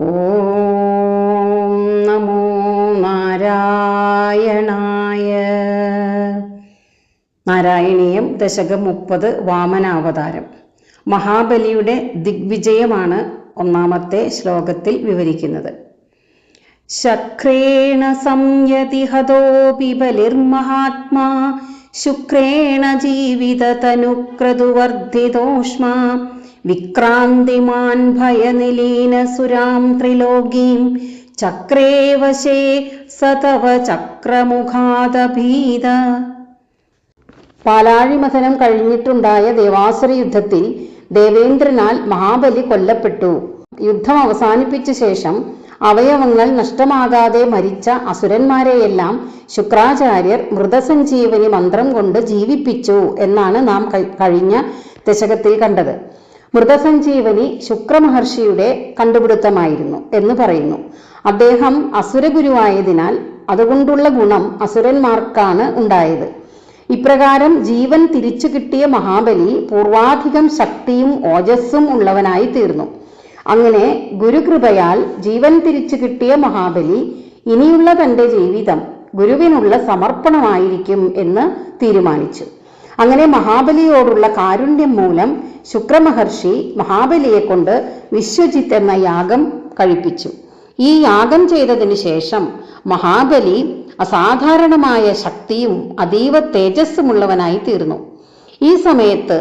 ഓം നമോ നാരായണായ. നാരായണീയം ദശകം 30 വാമനാവതാരം. മഹാബലിയുടെ ദിഗ്വിജയമാണ് ഒന്നാമത്തെ ശ്ലോകത്തിൽ വിവരിക്കുന്നത്. ശക്രേണ സംയതി ഹതോപി ബലിർമഹാത്മാ ശുക്രേണ ജീവിതതനുക്രതുവർദ്ധിതോഷ്മാ വിക്രാന്തിമാൻ ഭയനിലീനസുരാം ത്രിലോകീം ചക്രേ വശേ സതവ ചക്രമുഖാദഭീത. പാലാഴിമഥനം കഴിഞ്ഞിട്ടുണ്ടായ ദേവാസുര യുദ്ധത്തിൽ ദേവേന്ദ്രനാൽ മഹാബലി കൊല്ലപ്പെട്ടു. യുദ്ധം അവസാനിപ്പിച്ച ശേഷം അവയവങ്ങൾ നഷ്ടമാകാതെ മരിച്ച അസുരന്മാരെയെല്ലാം ശുക്രാചാര്യർ മൃതസഞ്ജീവനി മന്ത്രം കൊണ്ട് ജീവിപ്പിച്ചു എന്നാണ് നാം കഴിഞ്ഞ ദശകത്തിൽ കണ്ടത്. മൃതസഞ്ജീവനി ശുക്രമഹർഷിയുടെ കണ്ടുപിടുത്തമായിരുന്നു എന്ന് പറയുന്നു. അദ്ദേഹം അസുരഗുരുവായതിനാൽ അതുകൊണ്ടുള്ള ഗുണം അസുരന്മാർക്കാണ് ഉണ്ടായത്. ഇപ്രകാരം ജീവൻ തിരിച്ചു കിട്ടിയ മഹാബലി പൂർവാധികം ശക്തിയും ഓജസ്സും ഉള്ളവനായി തീർന്നു. അങ്ങനെ ഗുരുകൃപയാൽ ജീവൻ തിരിച്ചു കിട്ടിയ മഹാബലി ഇനിയുള്ള തൻ്റെ ജീവിതം ഗുരുവിനുള്ള സമർപ്പണമായിരിക്കും എന്ന് തീരുമാനിച്ചു. അങ്ങനെ മഹാബലിയോടുള്ള കാരുണ്യം മൂലം ശുക്രമഹർഷി മഹാബലിയെ കൊണ്ട് വിശ്വജിത്ത് എന്ന യാഗം കഴിപ്പിച്ചു. ഈ യാഗം ചെയ്തതിനു ശേഷം മഹാബലി അസാധാരണമായ ശക്തിയും അതീവ തേജസ്സുമുള്ളവനായി തീർന്നു. ഈ സമയത്ത്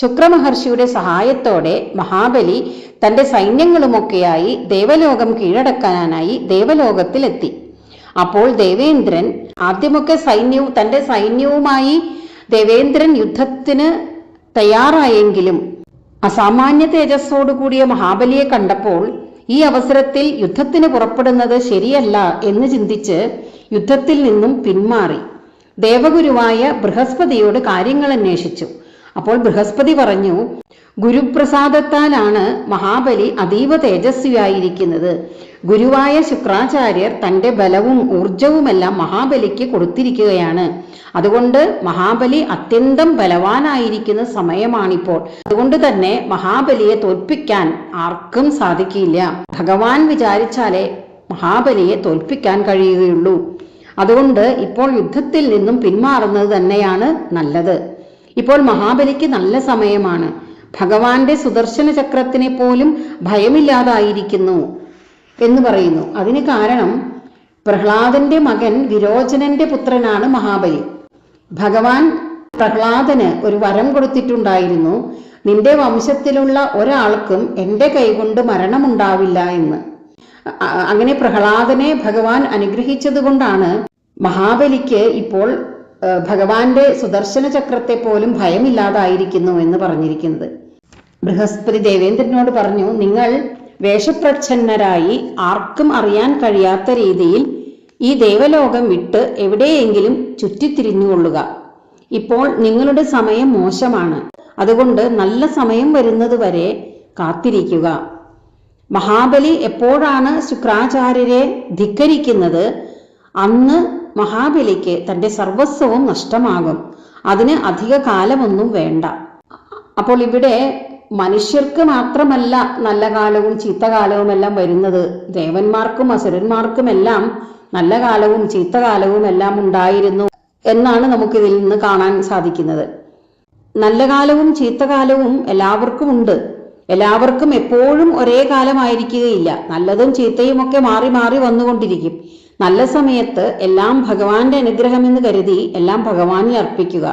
ശുക്രമഹർഷിയുടെ സഹായത്തോടെ മഹാബലി തൻ്റെ സൈന്യങ്ങളുമൊക്കെയായി ദേവലോകം കീഴടക്കാനായി ദേവലോകത്തിലെത്തി. അപ്പോൾ ദേവേന്ദ്രൻ ആദ്യമൊക്കെ തൻ്റെ സൈന്യവുമായി ദേവേന്ദ്രൻ യുദ്ധത്തിന് തയ്യാറായെങ്കിലും അസാമാന്യ തേജസ്സോടുകൂടിയ മഹാബലിയെ കണ്ടപ്പോൾ ഈ അവസരത്തിൽ യുദ്ധത്തിന് പുറപ്പെടുന്നത് ശരിയല്ല എന്ന് ചിന്തിച്ച് യുദ്ധത്തിൽ നിന്നും പിന്മാറി ദേവഗുരുവായ ബൃഹസ്പതിയോട് കാര്യങ്ങൾ അന്വേഷിച്ചു. അപ്പോൾ ബൃഹസ്പതി പറഞ്ഞു, ഗുരുപ്രസാദത്താലാണ് മഹാബലി അതീവ തേജസ്വിയായിരിക്കുന്നത്. ഗുരുവായ ശുക്രാചാര്യർ തൻ്റെ ബലവും ഊർജവുമെല്ലാം മഹാബലിക്ക് കൊടുത്തിരിക്കുകയാണ്. അതുകൊണ്ട് മഹാബലി അത്യന്തം ബലവാനായിരിക്കുന്ന സമയമാണിപ്പോൾ. അതുകൊണ്ട് തന്നെ മഹാബലിയെ തോൽപ്പിക്കാൻ ആർക്കും സാധിക്കില്ല. ഭഗവാൻ വിചാരിച്ചാലേ മഹാബലിയെ തോൽപ്പിക്കാൻ കഴിയുകയുള്ളൂ. അതുകൊണ്ട് ഇപ്പോൾ യുദ്ധത്തിൽ നിന്നും പിന്മാറുന്നത് തന്നെയാണ് നല്ലത്. ഇപ്പോൾ മഹാബലിക്ക് നല്ല സമയമാണ്. ഭഗവാന്റെ സുദർശന ചക്രത്തിനെ പോലും ഭയമില്ലാതായിരിക്കുന്നു എന്ന് പറയുന്നു. അതിന് കാരണം പ്രഹ്ലാദന്റെ മകൻ വിരോചനന്റെ പുത്രനാണ് മഹാബലി. ഭഗവാൻ പ്രഹ്ലാദന് ഒരു വരം കൊടുത്തിട്ടുണ്ടായിരുന്നു, നിന്റെ വംശത്തിലുള്ള ഒരാൾക്കും എൻ്റെ കൈകൊണ്ട് മരണമുണ്ടാവില്ല എന്ന്. അങ്ങനെ പ്രഹ്ലാദനെ ഭഗവാൻ അനുഗ്രഹിച്ചത് കൊണ്ടാണ് മഹാബലിക്ക് ഇപ്പോൾ ഭഗവാന്റെ സുദർശന ചക്രത്തെ പോലും ഭയമില്ലാതായിരിക്കുന്നു എന്ന് പറഞ്ഞിരിക്കുന്നത്. ബൃഹസ്പതി ദേവേന്ദ്രനോട് പറഞ്ഞു, നിങ്ങൾ വേഷപ്രച്ഛന്നരായി ആർക്കും അറിയാൻ കഴിയാത്ത രീതിയിൽ ഈ ദേവലോകം വിട്ട് എവിടെയെങ്കിലും ചുറ്റിത്തിരിഞ്ഞുകൊള്ളുക. ഇപ്പോൾ നിങ്ങളുടെ സമയം മോശമാണ്. അതുകൊണ്ട് നല്ല സമയം വരുന്നത് വരെ കാത്തിരിക്കുക. മഹാബലി എപ്പോഴാണ് ശുക്രാചാര്യരെ ധിക്കരിക്കുന്നത് അന്ന് മഹാബലിക്ക് തൻ്റെ സർവസ്വവും നഷ്ടമാകും. അതിന് അധിക കാലമൊന്നും വേണ്ട. അപ്പോൾ ഇവിടെ മനുഷ്യർക്ക് മാത്രമല്ല നല്ല കാലവും ചീത്തകാലവും എല്ലാം വരുന്നത്, ദേവന്മാർക്കും അസുരന്മാർക്കുമെല്ലാം നല്ല കാലവും ചീത്തകാലവും എല്ലാം ഉണ്ടായിരുന്നു എന്നാണ് നമുക്കിതിൽ നിന്ന് കാണാൻ സാധിക്കുന്നത്. നല്ല കാലവും ചീത്തകാലവും എല്ലാവർക്കും ഉണ്ട്. എല്ലാവർക്കും എപ്പോഴും ഒരേ കാലമായിരിക്കുകയില്ല. നല്ലതും ചീത്തയും ഒക്കെ മാറി മാറി വന്നുകൊണ്ടിരിക്കും. നല്ല സമയത്ത് എല്ലാം ഭഗവാന്റെ അനുഗ്രഹമെന്ന് കരുതി എല്ലാം ഭഗവാനിൽ അർപ്പിക്കുക.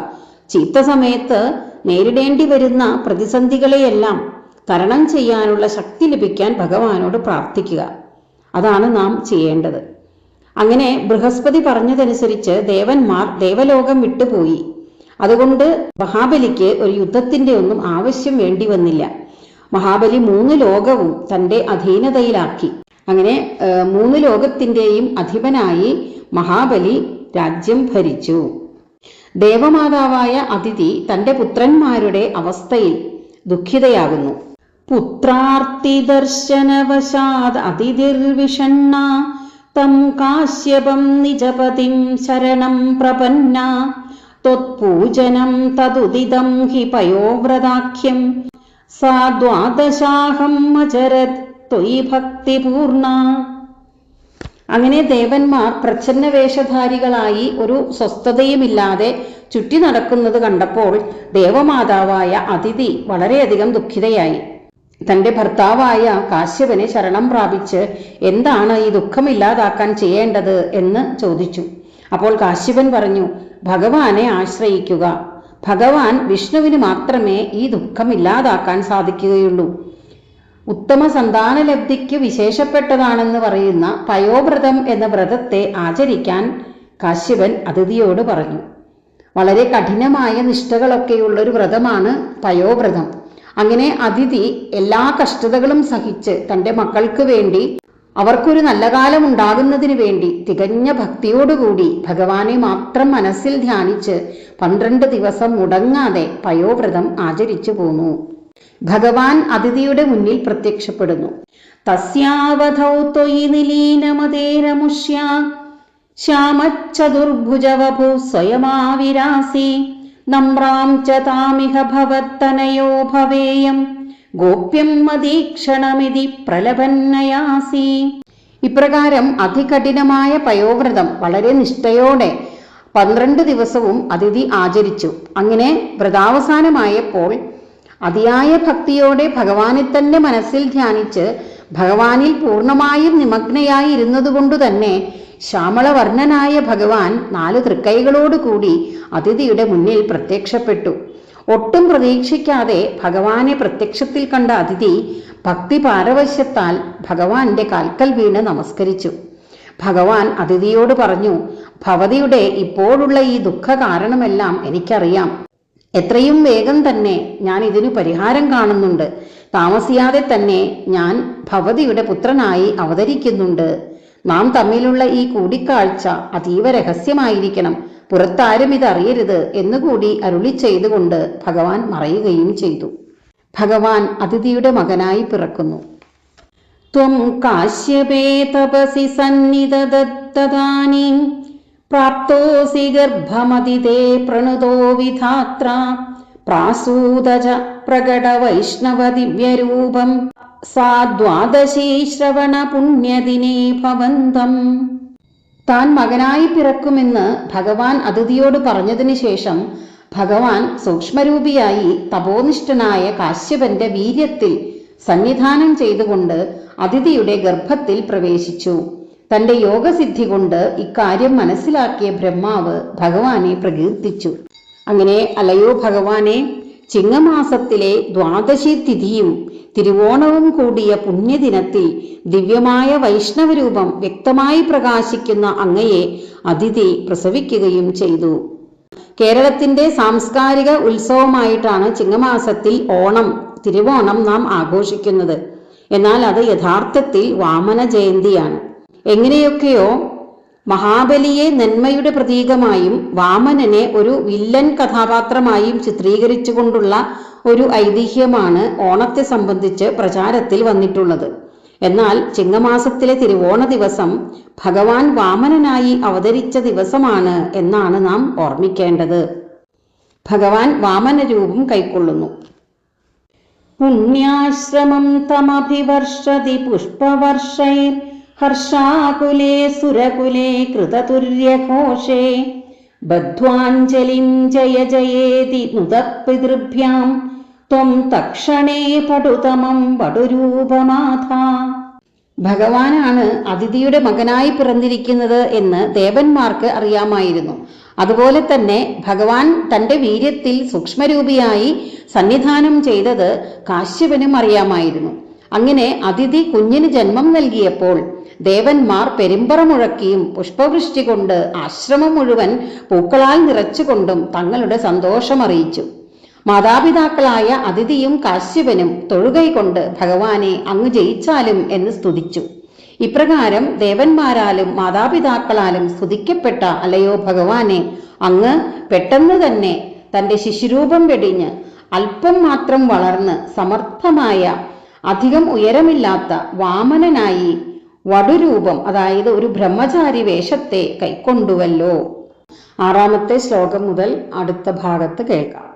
ചീത്ത സമയത്ത് നേരിടേണ്ടി വരുന്ന പ്രതിസന്ധികളെയെല്ലാം തരണം ചെയ്യാനുള്ള ശക്തി ലഭിക്കാൻ ഭഗവാനോട് പ്രാർത്ഥിക്കുക. അതാണ് നാം ചെയ്യേണ്ടത്. അങ്ങനെ ബൃഹസ്പതി പറഞ്ഞതനുസരിച്ച് ദേവന്മാർ ദേവലോകം വിട്ടുപോയി. അതുകൊണ്ട് മഹാബലിക്ക് ഒരു യുദ്ധത്തിന്റെ ഒന്നും ആവശ്യം വേണ്ടി വന്നില്ല. മഹാബലി 3 ലോകവും തൻ്റെ അധീനതയിലാക്കി. അങ്ങനെ 3 ലോകത്തിൻ്റെയും അധിപനായി മഹാബലി രാജ്യം ഭരിച്ചു. ദേവമാതാവായ അതിഥി തൻ്റെ പുത്രന്മാരുടെ അവസ്ഥയിൽ ദുഃഖിതയാകുന്നു. പുത്രാർത്തി ദർശനവശാത് അതിഥിർവിഷണ്ണ തം കാശ്യപം നിജപതിം ശരണം പ്രപന്ന ത്വത്പൂജനം തതുദിതം ഹി പയോവ്രതാഖ്യം സാ ദ്വാദശാഹം അചരത് ത്വയി ഭക്തിപൂർണ. അങ്ങനെ ദേവന്മാർ പ്രച്ഛന്ന വേഷധാരികളായി ഒരു സ്വസ്ഥതയുമില്ലാതെ ചുറ്റി നടക്കുന്നത് കണ്ടപ്പോൾ ദേവമാതാവായ അതിഥി വളരെയധികം ദുഃഖിതയായി. തന്റെ ഭർത്താവായ കാശ്യപനെ ശരണം പ്രാപിച്ച് എന്താണ് ഈ ദുഃഖമില്ലാതാക്കാൻ ചെയ്യേണ്ടത് എന്ന് ചോദിച്ചു. അപ്പോൾ കാശ്യപൻ പറഞ്ഞു, ഭഗവാനെ ആശ്രയിക്കുക. ഭഗവാൻ വിഷ്ണുവിന് മാത്രമേ ഈ ദുഃഖം ഇല്ലാതാക്കാൻ സാധിക്കുകയുള്ളൂ. ഉത്തമ സന്താനലബ്ധിക്ക് വിശേഷപ്പെട്ടതാണെന്ന് പറയുന്ന പയോവ്രതം എന്ന വ്രതത്തെ ആചരിക്കാൻ കാശ്യപൻ അതിഥിയോട് പറഞ്ഞു. വളരെ കഠിനമായ നിഷ്ഠകളൊക്കെയുള്ളൊരു വ്രതമാണ് പയോവ്രതം. അങ്ങനെ അതിഥി എല്ലാ കഷ്ടതകളും സഹിച്ച് തൻ്റെ മക്കൾക്ക് വേണ്ടി, അവർക്കൊരു നല്ല കാലം ഉണ്ടാകുന്നതിന് വേണ്ടി തികഞ്ഞ ഭക്തിയോടുകൂടി ഭഗവാനെ മാത്രം മനസ്സിൽ ധ്യാനിച്ച് 12 ദിവസം മുടങ്ങാതെ പയോവ്രതം ആചരിച്ചു പോന്നു. ഭഗവാൻ അതിഥിയുടെ മുന്നിൽ പ്രത്യക്ഷപ്പെടുന്നു. തസ്യാവധൗ ത്വയി നിലീനമതേരമുഷ്യ ശ്യാമച്ചതുർഭുജവപു സ്വയമാവിരാസി നമ്രാം ച താമിഹ ഭവത്തനയോ ഭവേയം ഗോപ്യം മദീക്ഷണമിതി പ്രലപന്നയാസി. ഇപ്രകാരം അതികഠിനമായ പയോവ്രതം വളരെ നിഷ്ഠയോടെ 12 ദിവസവും അതിഥി ആചരിച്ചു. അങ്ങനെ വ്രതാവസാനമായപ്പോൾ അതിയായ ഭക്തിയോടെ ഭഗവാനെ തന്നെ മനസ്സിൽ ധ്യാനിച്ച് ഭഗവാനിൽ പൂർണ്ണമായും നിമഗ്നയായി ഇരുന്നതുകൊണ്ടു തന്നെ ശ്യാമളവർണ്ണനായ ഭഗവാൻ 4 തൃക്കൈകളോടുകൂടി അതിഥിയുടെ മുന്നിൽ പ്രത്യക്ഷപ്പെട്ടു. ഒട്ടും പ്രതീക്ഷിക്കാതെ ഭഗവാനെ പ്രത്യക്ഷത്തിൽ കണ്ട അതിഥി ഭക്തി പാരവശ്യത്താൽ ഭഗവാന്റെ കാൽക്കൽ വീണ് നമസ്കരിച്ചു. ഭഗവാൻ അതിഥിയോട് പറഞ്ഞു, ഭവതിയുടെ ഇപ്പോഴുള്ള ഈ ദുഃഖ കാരണമെല്ലാം എനിക്കറിയാം. എത്രയും വേഗം തന്നെ ഞാൻ ഇതിനു പരിഹാരം കാണുന്നുണ്ട്. താമസിയാതെ തന്നെ ഞാൻ ഭവതിയുടെ പുത്രനായി അവതരിക്കുന്നുണ്ട്. നാം തമ്മിലുള്ള ഈ കൂടിക്കാഴ്ച അതീവ രഹസ്യമായിരിക്കണം. പുറത്താരും ഇതറിയരുത് എന്നുകൂടി അരുളി ചെയ്തുകൊണ്ട് ഭഗവാൻ മറയുകയും ചെയ്തു. ഭഗവാൻ അതിഥിയുടെ മകനായി പിറക്കുന്നു. ത്വം കാശ്യപേ തപസി സന്നിധദത്തദാനീം പ്രാപ്തോസി ഗർഭമതിതേ പ്രണുതോ വിധാത്ര പ്രാസൂതച പ്രകട വൈഷ്ണവ ദിവ്യരൂപം സാ ദ്വാദശീ ശ്രവണ പുണ്യദിനേ ഭവന്തം. താൻ മകനായി പിറക്കുമെന്ന് ഭഗവാൻ അതിഥിയോട് പറഞ്ഞതിന് ശേഷം ഭഗവാൻ സൂക്ഷ്മരൂപിയായി തപോനിഷ്ഠനായ കാശ്യപന്റെ വീര്യത്തിൽ സന്നിധാനം ചെയ്തുകൊണ്ട് അതിഥിയുടെ ഗർഭത്തിൽ പ്രവേശിച്ചു. തന്റെ യോഗസിദ്ധി കൊണ്ട് ഇക്കാര്യം മനസ്സിലാക്കിയ ബ്രഹ്മാവ് ഭഗവാനെ പ്രകീർത്തിച്ചു. അങ്ങനെ അലയോ ഭഗവാനെ, ചിങ്ങമാസത്തിലെ ദ്വാദശി തിഥിയും തിരുവോണവും കൂടിയ പുണ്യദിനത്തിൽ ദിവ്യമായ വൈഷ്ണവരൂപം വ്യക്തമായി പ്രകാശിക്കുന്ന അങ്ങയെ അതിഥി പ്രസവിക്കുകയും ചെയ്തു. കേരളത്തിന്റെ സാംസ്കാരിക ഉത്സവമായിട്ടാണ് ചിങ്ങമാസത്തിൽ ഓണം, തിരുവോണം നാം ആഘോഷിക്കുന്നത്. എന്നാൽ അത് യഥാർത്ഥത്തിൽ വാമന ജയന്തിയാണ്. എങ്ങനെയൊക്കെയോ മഹാബലിയെ നന്മയുടെ പ്രതീകമായും വാമനനെ ഒരു വില്ലൻ കഥാപാത്രമായും ചിത്രീകരിച്ചുകൊണ്ടുള്ള ഒരു ഐതിഹ്യമാണ് ഓണത്തെ സംബന്ധിച്ച് പ്രചാരത്തിൽ വന്നിട്ടുള്ളത്. എന്നാൽ ചിങ്ങമാസത്തിലെ തിരുവോണ ദിവസം ഭഗവാൻ വാമനനായി അവതരിച്ച ദിവസമാണ് എന്നാണ് നാം ഓർമ്മിക്കേണ്ടത്. ഭഗവാൻ വാമന രൂപം കൈക്കൊള്ളുന്നു. പുണ്യാശ്രമം തമഭിവർഷതി പുഷ്പവർഷൈർ ഹർഷാകുലേ സുരകുലേ കൃതതുര്യഘോഷേ ബദ്ധ്വാഞ്ജലിം ജയ ജയേതി നുദപിതൃഭ്യാം ത്വം തക്ഷണേ പടുതമം പടുരൂപമാഥ. ഭഗവാനാണ് അതിഥിയുടെ മകനായി പിറന്നിരിക്കുന്നത് എന്ന് ദേവന്മാർക്ക് അറിയാമായിരുന്നു. അതുപോലെ തന്നെ ഭഗവാൻ തന്റെ വീര്യത്തിൽ സൂക്ഷ്മരൂപിയായി സന്നിധാനം ചെയ്തത് കാശ്യപനും അറിയാമായിരുന്നു. അങ്ങനെ അതിഥി കുഞ്ഞിന് ജന്മം നൽകിയപ്പോൾ ദേവന്മാർ പെരുമ്പറ മുഴക്കിയും പുഷ്പവൃഷ്ടി കൊണ്ട് ആശ്രമം മുഴുവൻ പൂക്കളാൽ നിറച്ചുകൊണ്ടും തങ്ങളുടെ സന്തോഷമറിയിച്ചു. മാതാപിതാക്കളായ അതിഥിയും കാശ്യപനും തൊഴുകൈകൊണ്ട് ഭഗവാനെ അങ്ങ് ജയിച്ചാലും എന്ന് സ്തുതിച്ചു. ഇപ്രകാരം ദേവന്മാരാലും മാതാപിതാക്കളാലും സ്തുതിക്കപ്പെട്ട അലയോ ഭഗവാനെ, അങ്ങ് പെട്ടെന്ന് തന്നെ തന്റെ ശിശുരൂപം വെടിഞ്ഞ് അല്പം മാത്രം വളർന്ന് സമർത്ഥമായ അധികം ഉയരമില്ലാത്ത വാമനനായി വടുരൂപം, അതായത് ഒരു ബ്രഹ്മചാരി വേഷത്തെ കൈക്കൊണ്ടുവല്ലോ. 6-ാമത്തെ ശ്ലോകം മുതൽ അടുത്ത ഭാഗത്ത് കേൾക്കാം.